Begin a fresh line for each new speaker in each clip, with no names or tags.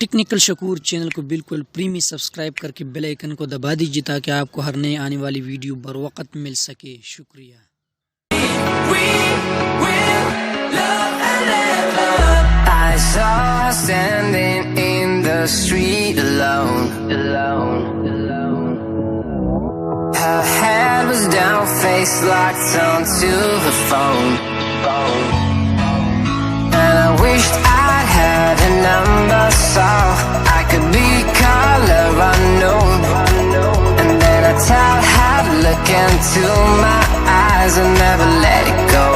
Technical Shakoor channel को बिल्कुल प्रीमी subscribe करके बेल आइकन को दबा दीजिए ताकि आपको हर नए आने वाली वीडियो बर वक्त मिल सके। शुक्रिया।
I saw her standing in the street alone. Her head was down, face locked onto her phone. And I wished I'd had a number so I could be color unknown. And then I tell her to look into my eyes and never let it go.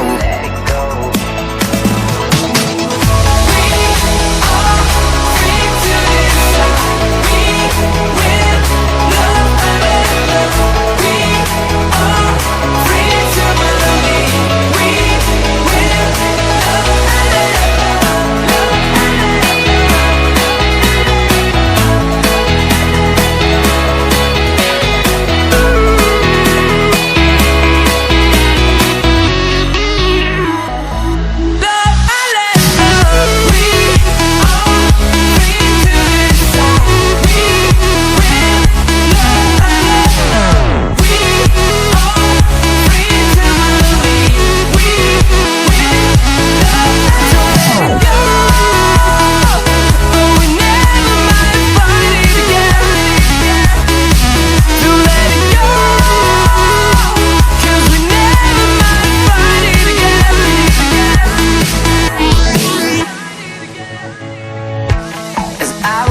I